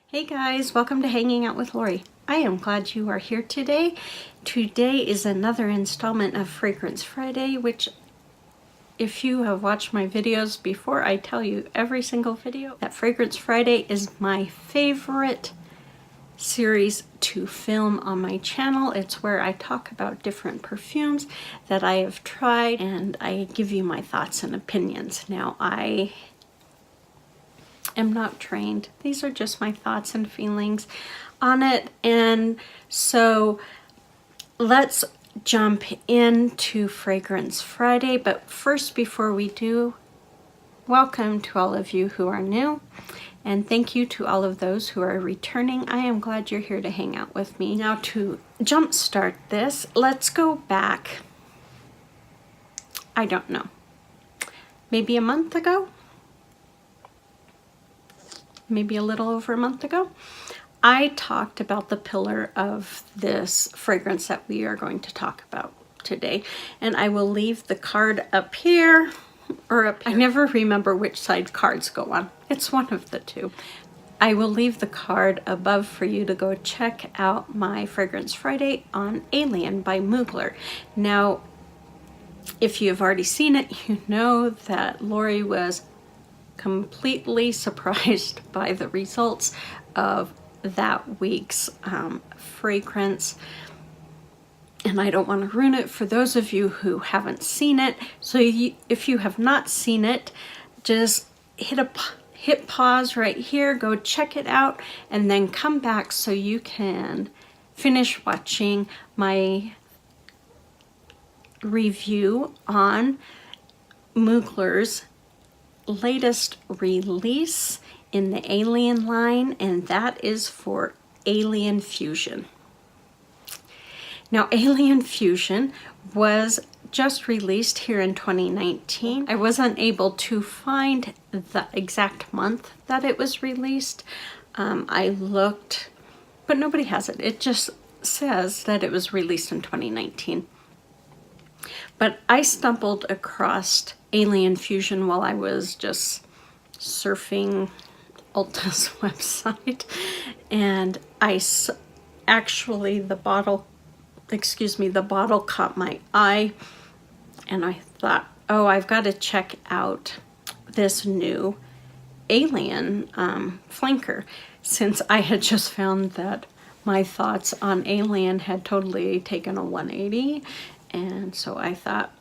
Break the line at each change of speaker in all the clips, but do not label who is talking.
Hey guys, welcome to Hanging Out with Lori. I am glad you are here today. Today is another installment of Fragrance Friday, which if you have watched my videos before, I tell you every single video that Fragrance Friday is my favorite series to film on my channel. It's where I talk about different perfumes that I have tried and I give you my thoughts and opinions. Now, I am not trained. These are just my thoughts and feelings on it. And so let's jump into Fragrance Friday. But first, before we do, welcome to all of you who are new. And thank you to all of those who are returning. I am glad you're here to hang out with me. Now to jumpstart this, let's go back, I don't know, maybe a month ago? Maybe a little over a month ago, I talked about the pillar of this fragrance that we are going to talk about today. And I will leave the card up here or up here. I never remember which side cards go on. It's one of the two. I will leave the card above for you to go check out my Fragrance Friday on Alien by Mugler. Now, if you've already seen it, you know that Lori was completely surprised by the results of that week's fragrance, and I don't want to ruin it for those of you who haven't seen it. So if you have not seen it, just hit pause right here, go check it out, and then come back so you can finish watching my review on Mugler's latest release in the Alien line, and that is for Alien Fusion. Now, Alien Fusion was just released here in 2019. I wasn't able to find the exact month that it was released. I looked, but nobody has it. It just says that it was released in 2019. But I stumbled across Alien Fusion while I was just surfing Ulta's website, and actually the bottle caught my eye, and I thought, oh, I've got to check out this new Alien flanker, since I had just found that my thoughts on Alien had totally taken a 180. And so I thought,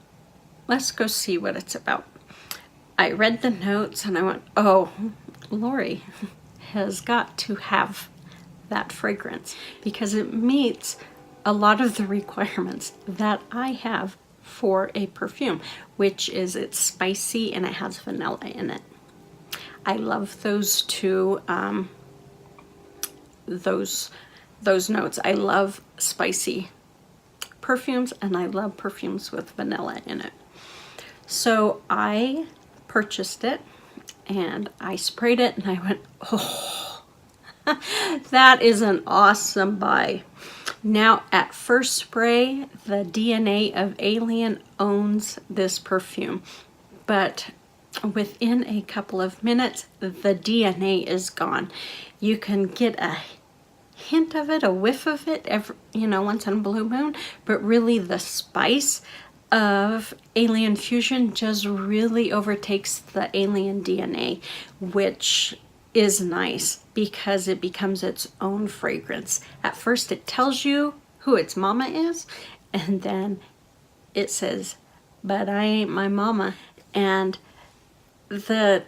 let's go see what it's about. I read the notes and I went, oh, Lori has got to have that fragrance because it meets a lot of the requirements that I have for a perfume, which is it's spicy and it has vanilla in it. I love those two, those notes. I love spicy perfumes, and I love perfumes with vanilla in it. So I purchased it and I sprayed it and I went, oh, that is an awesome buy. Now, at first spray, the DNA of Alien owns this perfume, but within a couple of minutes, the DNA is gone. You can get a hint of it, a whiff of it, once in a blue moon, but really the spice of Alien Fusion just really overtakes the Alien DNA, which is nice because it becomes its own fragrance. At first it tells you who its mama is, and then it says, but I ain't my mama. And the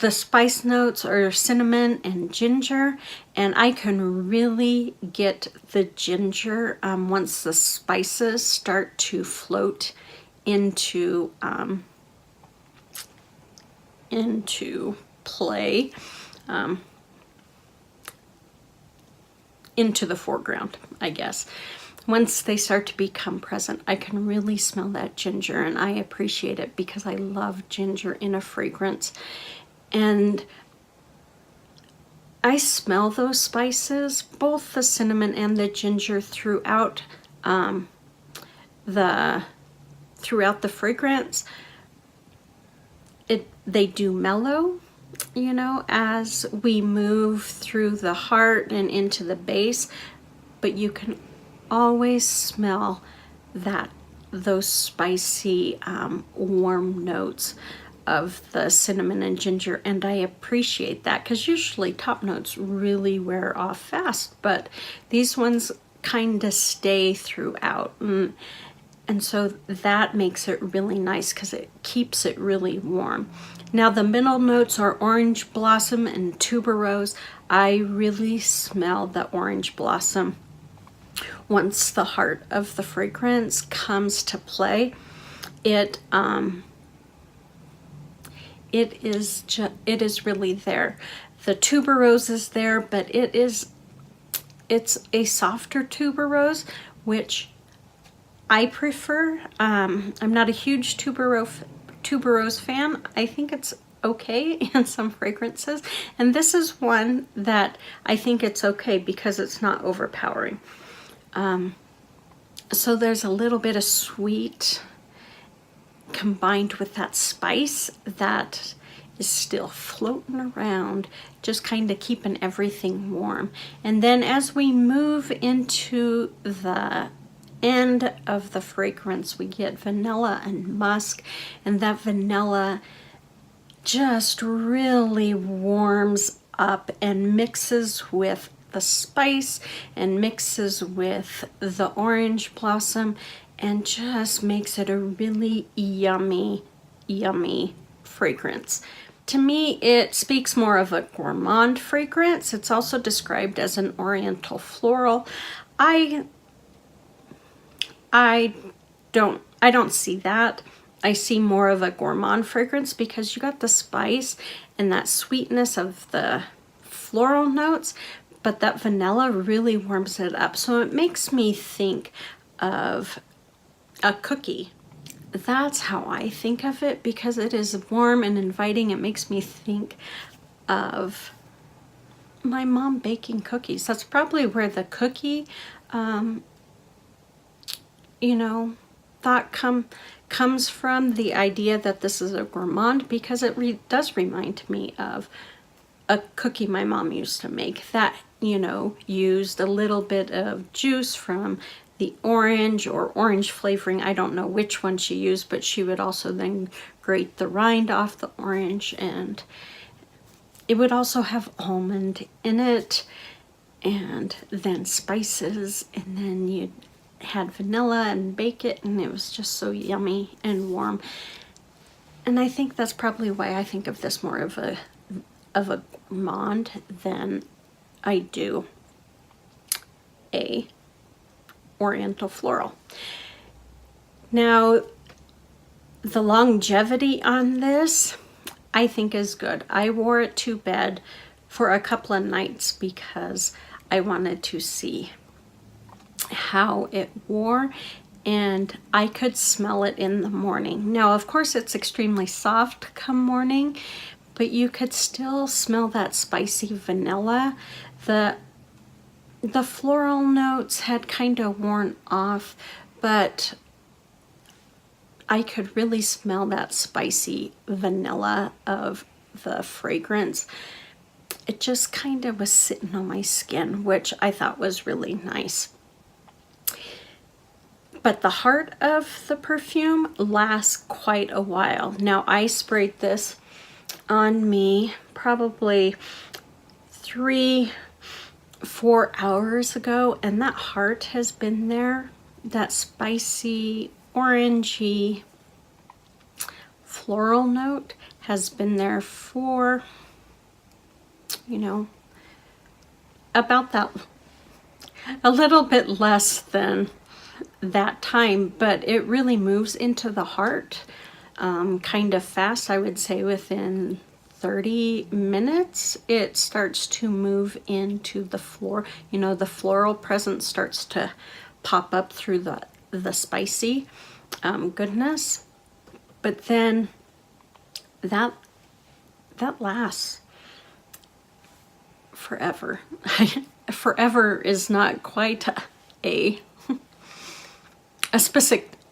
spice notes are cinnamon and ginger, and I can really get the ginger once the spices start to float into play, into the foreground, I guess. Once they start to become present, I can really smell that ginger, and I appreciate it because I love ginger in a fragrance. And I smell those spices, both the cinnamon and the ginger, throughout the fragrance. They do mellow, you know, as we move through the heart and into the base, but you can always smell those spicy, warm notes of the cinnamon and ginger, and I appreciate that because usually top notes really wear off fast, but these ones kind of stay throughout, and so that makes it really nice because it keeps it really warm. Now the middle notes are orange blossom and tuberose. I really smell the orange blossom once the heart of the fragrance comes to play. It is really there. The tuberose is there, but it's a softer tuberose, which I prefer. I'm not a huge tuberose fan. I think it's okay in some fragrances, and this is one that I think it's okay because it's not overpowering. So there's a little bit of sweet combined with that spice that is still floating around, just kind of keeping everything warm. And then as we move into the end of the fragrance, we get vanilla and musk, and that vanilla just really warms up and mixes with the spice and mixes with the orange blossom and just makes it a really yummy fragrance. To me, it speaks more of a gourmand fragrance. It's also described as an oriental floral. I don't see that. I see more of a gourmand fragrance because you got the spice and that sweetness of the floral notes, but that vanilla really warms it up. So it makes me think of a cookie. That's how I think of it because it is warm and inviting. It makes me think of my mom baking cookies. That's probably where the cookie, thought comes from, the idea that this is a gourmand, because it does remind me of a cookie my mom used to make that, used a little bit of juice from the orange or orange flavoring. I don't know which one she used, but she would also then grate the rind off the orange, and it would also have almond in it and then spices, and then you'd had vanilla and bake it, and it was just so yummy and warm. And I think that's probably why I think of this more of a gourmand than I do a oriental floral. Now, the longevity on this I think is good. I wore it to bed for a couple of nights because I wanted to see how it wore, and I could smell it in the morning. Now, of course, it's extremely soft come morning, but you could still smell that spicy vanilla. The floral notes had kind of worn off, but I could really smell that spicy vanilla of the fragrance. It just kind of was sitting on my skin, which I thought was really nice. But the heart of the perfume lasts quite a while. Now, I sprayed this on me probably 3-4 hours ago, and that heart has been there. That spicy, orangey floral note has been there for, about that, a little bit less than that time, but it really moves into the heart kind of fast. I would say within 30 minutes it starts to move into the floor. The floral presence starts to pop up through the spicy goodness, but then that lasts forever. Forever is not quite a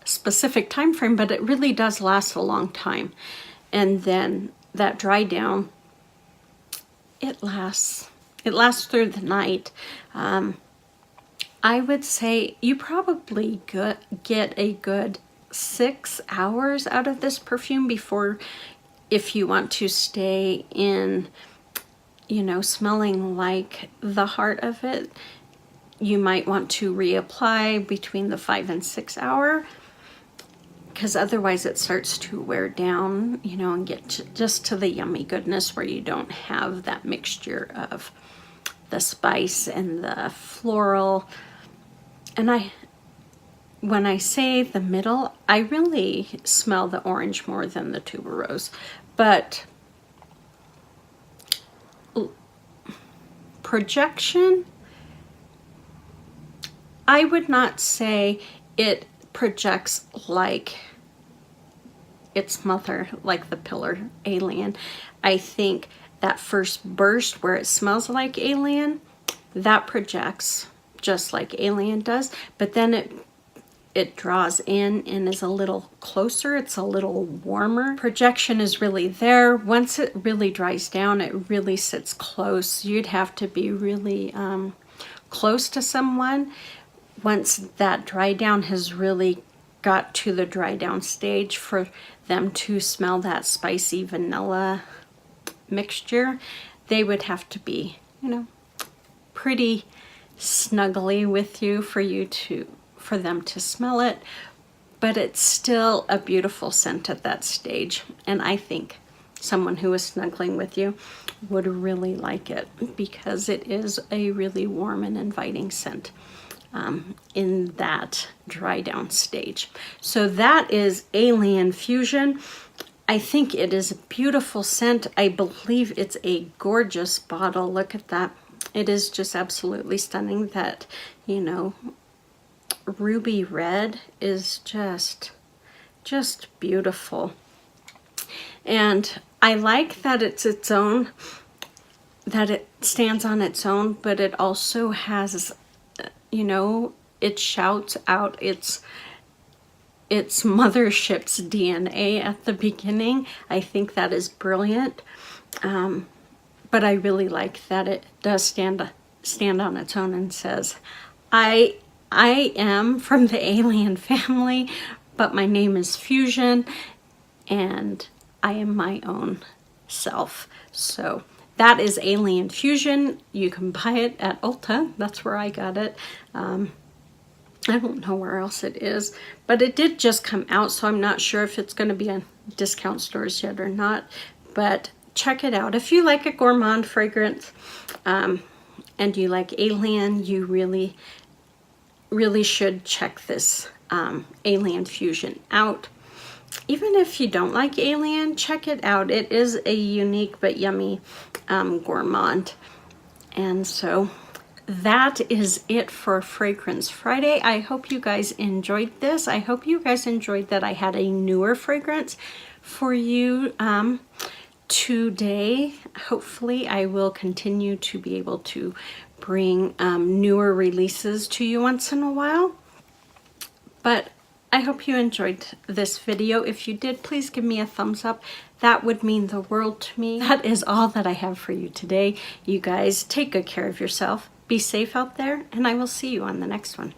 specific time frame, but it really does last a long time. And then that dry down it lasts through the night. I would say you probably get a good 6 hours out of this perfume before, if you want to stay in, you know, smelling like the heart of it, you might want to reapply between the 5 and 6 hour, because otherwise it starts to wear down, you know, and get just to the yummy goodness where you don't have that mixture of the spice and the floral. And when I say the middle, I really smell the orange more than the tuberose. But projection, I would not say it projects like its mother, like the Pillar Alien. I think that first burst where it smells like Alien, that projects just like Alien does, but then it draws in and is a little closer, it's a little warmer. Projection is really there. Once it really dries down, it really sits close. You'd have to be really close to someone. Once that dry down has really got to the dry down stage for them to smell that spicy vanilla mixture, they would have to be, you know, pretty snuggly with you for them to smell it. But it's still a beautiful scent at that stage, and I think someone who is snuggling with you would really like it, because it is a really warm and inviting scent in that dry down stage. So that is Alien Fusion. I think it is a beautiful scent. I believe it's a gorgeous bottle. Look at that. It is just absolutely stunning. That, you know, ruby red is just beautiful. And I like that it's its own, that it stands on its own, but it also has, you know, it shouts out its mothership's DNA at the beginning. I think that is brilliant. But I really like that it does stand on its own and says, I am from the Alien family, but my name is Fusion, and I am my own self. So that is Alien Fusion. You can buy it at Ulta. That's where I got it. I don't know where else it is, but it did just come out, so I'm not sure if it's going to be in discount stores yet or not. But check it out. If you like a gourmand fragrance and you like Alien, you really should check this Alien Fusion out. Even if you don't like Alien, check it out. It is a unique but yummy gourmand. And so that is it for Fragrance Friday. I hope you guys enjoyed this. I hope you guys enjoyed that I had a newer fragrance for you today. Hopefully I will continue to be able to bring newer releases to you once in a while. But I hope you enjoyed this video. If you did, please give me a thumbs up. That would mean the world to me. That is all that I have for you today. You guys take good care of yourself. Be safe out there, and I will see you on the next one.